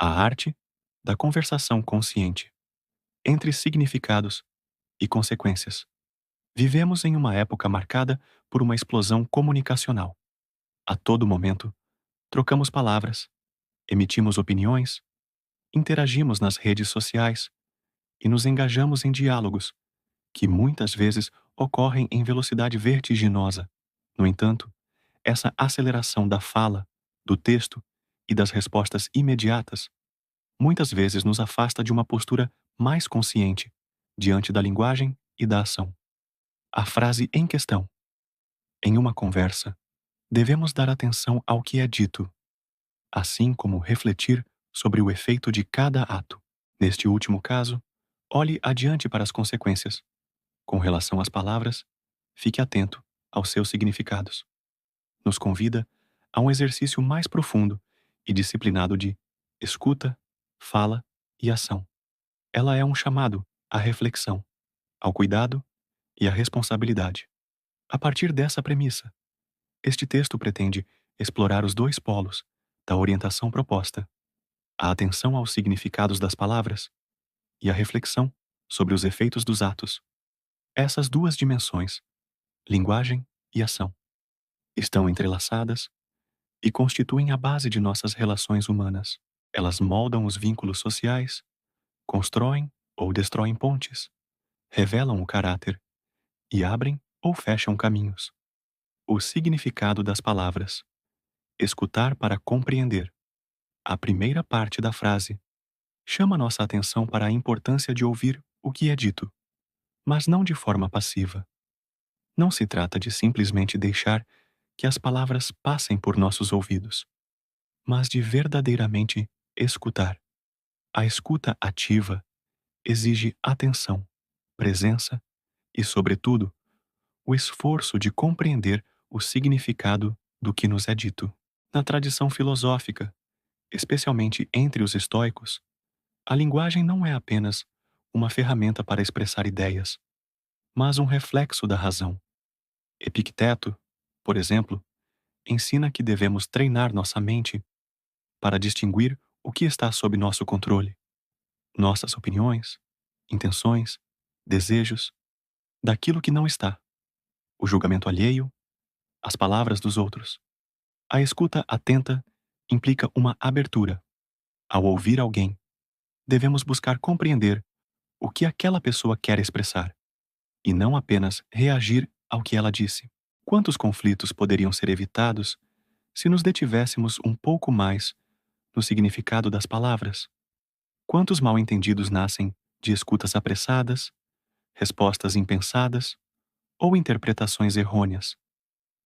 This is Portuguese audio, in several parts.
A arte da conversação consciente entre significados e consequências. Vivemos em uma época marcada por uma explosão comunicacional. A todo momento, trocamos palavras, emitimos opiniões, interagimos nas redes sociais e nos engajamos em diálogos que muitas vezes ocorrem em velocidade vertiginosa. No entanto, essa aceleração da fala, do texto e das respostas imediatas muitas vezes nos afasta de uma postura mais consciente diante da linguagem e da ação. A frase em questão. Em uma conversa, devemos dar atenção ao que é dito, assim como refletir sobre o efeito de cada ato. Neste último caso, olhe adiante para as consequências. Com relação às palavras, fique atento aos seus significados. Nos convida a um exercício mais profundo e disciplinado de escuta, fala e ação. Ela é um chamado à reflexão, ao cuidado e à responsabilidade. A partir dessa premissa, este texto pretende explorar os dois polos da orientação proposta: a atenção aos significados das palavras e a reflexão sobre os efeitos dos atos. Essas duas dimensões, linguagem e ação, estão entrelaçadas e constituem a base de nossas relações humanas. Elas moldam os vínculos sociais, constroem ou destroem pontes, revelam o caráter e abrem ou fecham caminhos. O significado das palavras. Escutar para compreender. A primeira parte da frase chama nossa atenção para a importância de ouvir o que é dito, mas não de forma passiva. Não se trata de simplesmente deixar que as palavras passem por nossos ouvidos, mas de verdadeiramente escutar. A escuta ativa exige atenção, presença e, sobretudo, o esforço de compreender o significado do que nos é dito. Na tradição filosófica, especialmente entre os estoicos, a linguagem não é apenas uma ferramenta para expressar ideias, mas um reflexo da razão. Epicteto, por exemplo, ensina que devemos treinar nossa mente para distinguir o que está sob nosso controle, nossas opiniões, intenções, desejos, daquilo que não está, o julgamento alheio, as palavras dos outros. A escuta atenta implica uma abertura. Ao ouvir alguém, devemos buscar compreender o que aquela pessoa quer expressar, e não apenas reagir ao que ela disse. Quantos conflitos poderiam ser evitados se nos detivéssemos um pouco mais no significado das palavras? Quantos mal-entendidos nascem de escutas apressadas, respostas impensadas ou interpretações errôneas?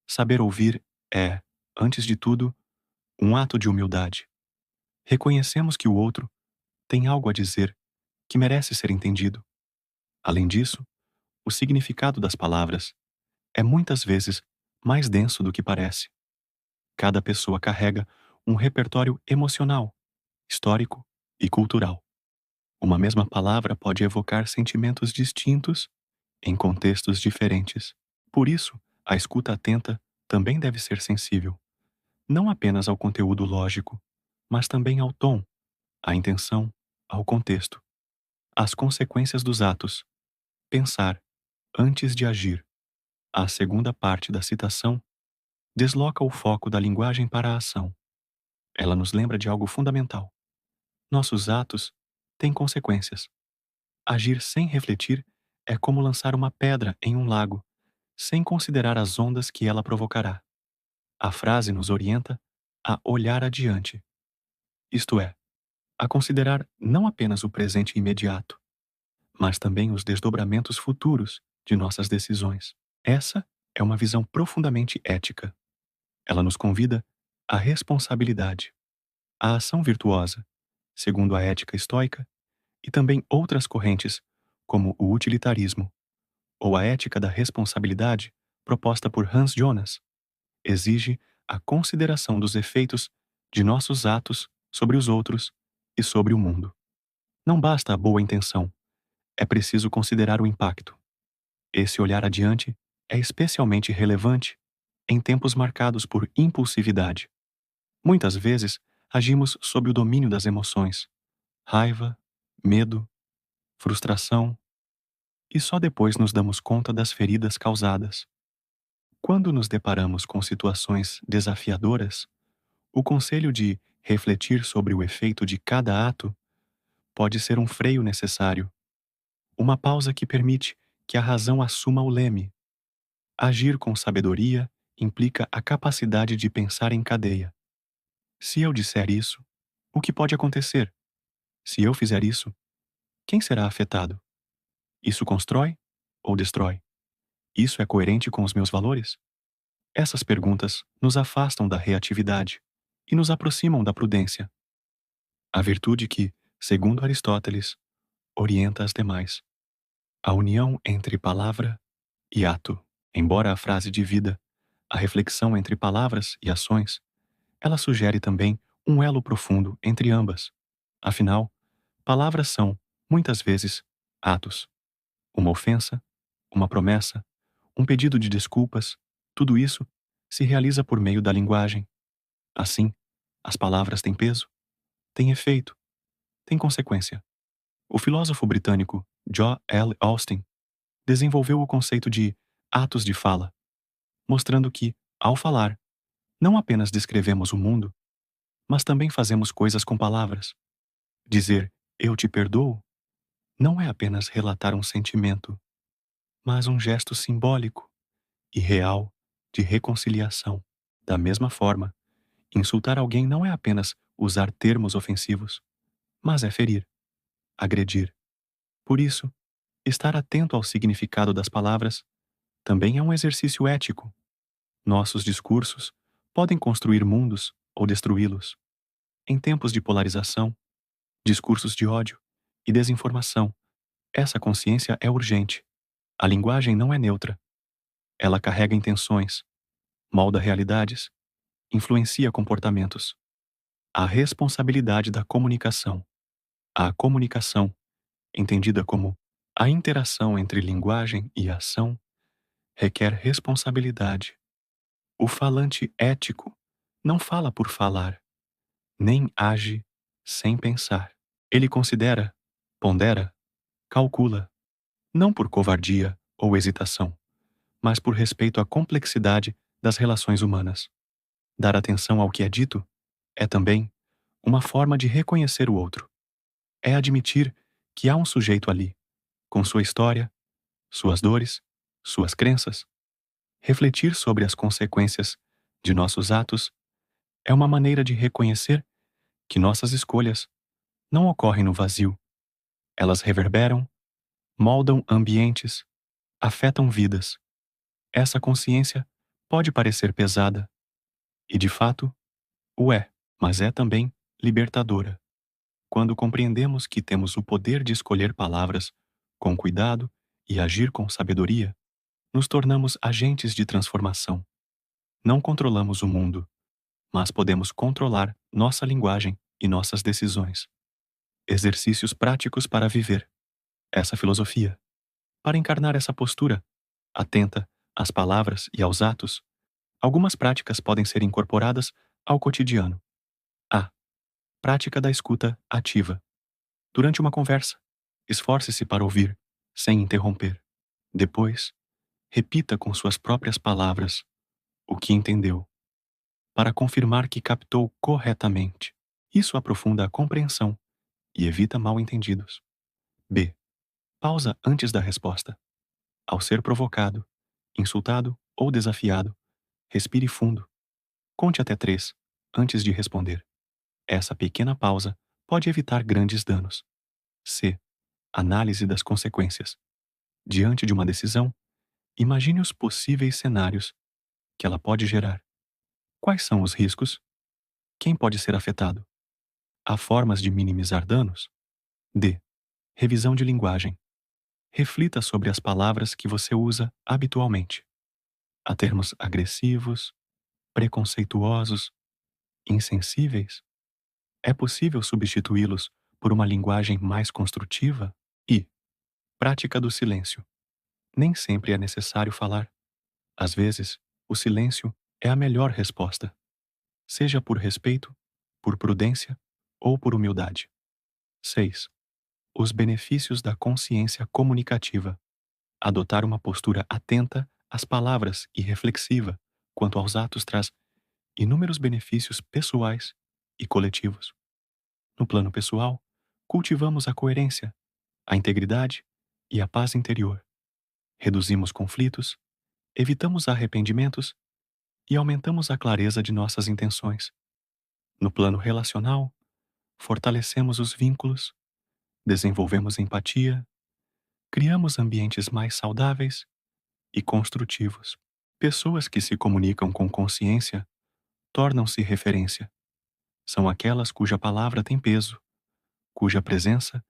Saber ouvir é, antes de tudo, um ato de humildade. Reconhecemos que o outro tem algo a dizer que merece ser entendido. Além disso, o significado das palavras é muitas vezes mais denso do que parece. Cada pessoa carrega um repertório emocional, histórico e cultural. Uma mesma palavra pode evocar sentimentos distintos em contextos diferentes. Por isso, a escuta atenta também deve ser sensível, não apenas ao conteúdo lógico, mas também ao tom, à intenção, ao contexto, às consequências dos atos. Pensar antes de agir. A segunda parte da citação desloca o foco da linguagem para a ação. Ela nos lembra de algo fundamental. Nossos atos têm consequências. Agir sem refletir é como lançar uma pedra em um lago, sem considerar as ondas que ela provocará. A frase nos orienta a olhar adiante, isto é, a considerar não apenas o presente imediato, mas também os desdobramentos futuros de nossas decisões. Essa é uma visão profundamente ética. Ela nos convida à responsabilidade, à ação virtuosa, segundo a ética estoica, e também outras correntes, como o utilitarismo, ou a ética da responsabilidade proposta por Hans Jonas, exige a consideração dos efeitos de nossos atos sobre os outros e sobre o mundo. Não basta a boa intenção, é preciso considerar o impacto. Esse olhar adiante é especialmente relevante em tempos marcados por impulsividade. Muitas vezes, agimos sob o domínio das emoções, raiva, medo, frustração, e só depois nos damos conta das feridas causadas. Quando nos deparamos com situações desafiadoras, o conselho de refletir sobre o efeito de cada ato pode ser um freio necessário, uma pausa que permite que a razão assuma o leme. Agir com sabedoria implica a capacidade de pensar em cadeia. Se eu disser isso, o que pode acontecer? Se eu fizer isso, quem será afetado? Isso constrói ou destrói? Isso é coerente com os meus valores? Essas perguntas nos afastam da reatividade e nos aproximam da prudência, a virtude que, segundo Aristóteles, orienta as demais. A união entre palavra e ato. Embora a frase divida a reflexão entre palavras e ações, ela sugere também um elo profundo entre ambas. Afinal, palavras são, muitas vezes, atos. Uma ofensa, uma promessa, um pedido de desculpas, tudo isso se realiza por meio da linguagem. Assim, as palavras têm peso, têm efeito, têm consequência. O filósofo britânico John L. Austin desenvolveu o conceito de atos de fala, mostrando que, ao falar, não apenas descrevemos o mundo, mas também fazemos coisas com palavras. Dizer eu te perdoo não é apenas relatar um sentimento, mas um gesto simbólico e real de reconciliação. Da mesma forma, insultar alguém não é apenas usar termos ofensivos, mas é ferir, agredir. Por isso, estar atento ao significado das palavras também é um exercício ético. Nossos discursos podem construir mundos ou destruí-los. Em tempos de polarização, discursos de ódio e desinformação, essa consciência é urgente. A linguagem não é neutra. Ela carrega intenções, molda realidades, influencia comportamentos. A responsabilidade da comunicação. A comunicação, entendida como a interação entre linguagem e ação, requer responsabilidade. O falante ético não fala por falar, nem age sem pensar. Ele considera, pondera, calcula, não por covardia ou hesitação, mas por respeito à complexidade das relações humanas. Dar atenção ao que é dito é também uma forma de reconhecer o outro. É admitir que há um sujeito ali, com sua história, suas dores, suas crenças. Refletir sobre as consequências de nossos atos é uma maneira de reconhecer que nossas escolhas não ocorrem no vazio. Elas reverberam, moldam ambientes, afetam vidas. Essa consciência pode parecer pesada, e de fato o é, mas é também libertadora. Quando compreendemos que temos o poder de escolher palavras com cuidado e agir com sabedoria, nos tornamos agentes de transformação. Não controlamos o mundo, mas podemos controlar nossa linguagem e nossas decisões. Exercícios práticos para viver essa filosofia. Para encarnar essa postura, atenta às palavras e aos atos, algumas práticas podem ser incorporadas ao cotidiano. A. Prática da escuta ativa. Durante uma conversa, esforce-se para ouvir, sem interromper. Depois, repita com suas próprias palavras o que entendeu, para confirmar que captou corretamente. Isso aprofunda a compreensão e evita mal-entendidos. B. Pausa antes da resposta. Ao ser provocado, insultado ou desafiado, respire fundo. Conte até 3 antes de responder. Essa pequena pausa pode evitar grandes danos. C. Análise das consequências. Diante de uma decisão, imagine os possíveis cenários que ela pode gerar. Quais são os riscos? Quem pode ser afetado? Há formas de minimizar danos? D. Revisão de linguagem. Reflita sobre as palavras que você usa habitualmente. Há termos agressivos, preconceituosos, insensíveis? É possível substituí-los por uma linguagem mais construtiva? E prática do silêncio. Nem sempre é necessário falar. Às vezes, o silêncio é a melhor resposta. Seja por respeito, por prudência ou por humildade. 6. Os benefícios da consciência comunicativa. Adotar uma postura atenta às palavras e reflexiva quanto aos atos traz inúmeros benefícios pessoais e coletivos. No plano pessoal, cultivamos a coerência, a integridade e a paz interior. Reduzimos conflitos, evitamos arrependimentos e aumentamos a clareza de nossas intenções. No plano relacional, fortalecemos os vínculos, desenvolvemos empatia, criamos ambientes mais saudáveis e construtivos. Pessoas que se comunicam com consciência tornam-se referência. São aquelas cuja palavra tem peso, cuja presença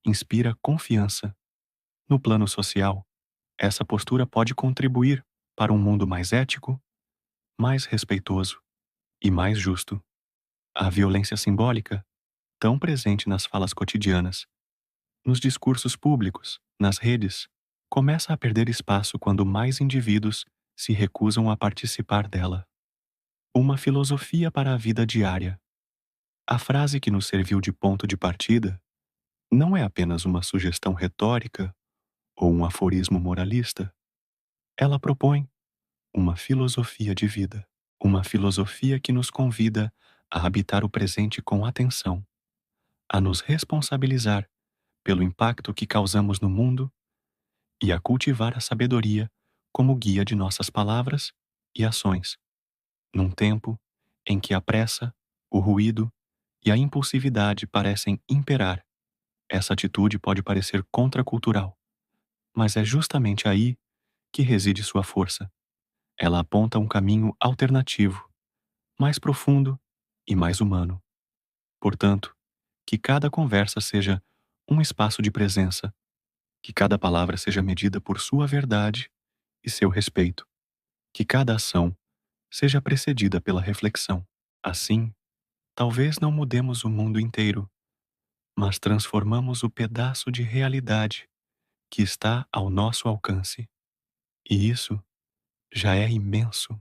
inspira confiança. No plano social, essa postura pode contribuir para um mundo mais ético, mais respeitoso e mais justo. A violência simbólica, tão presente nas falas cotidianas, nos discursos públicos, nas redes, começa a perder espaço quando mais indivíduos se recusam a participar dela. Uma filosofia para a vida diária. A frase que nos serviu de ponto de partida não é apenas uma sugestão retórica ou um aforismo moralista. Ela propõe uma filosofia de vida, uma filosofia que nos convida a habitar o presente com atenção, a nos responsabilizar pelo impacto que causamos no mundo e a cultivar a sabedoria como guia de nossas palavras e ações. Num tempo em que a pressa, o ruído e a impulsividade parecem imperar, essa atitude pode parecer contracultural, mas é justamente aí que reside sua força. Ela aponta um caminho alternativo, mais profundo e mais humano. Portanto, que cada conversa seja um espaço de presença, que cada palavra seja medida por sua verdade e seu respeito, que cada ação seja precedida pela reflexão. Assim, talvez não mudemos o mundo inteiro, mas transformamos o pedaço de realidade que está ao nosso alcance. E isso já é imenso.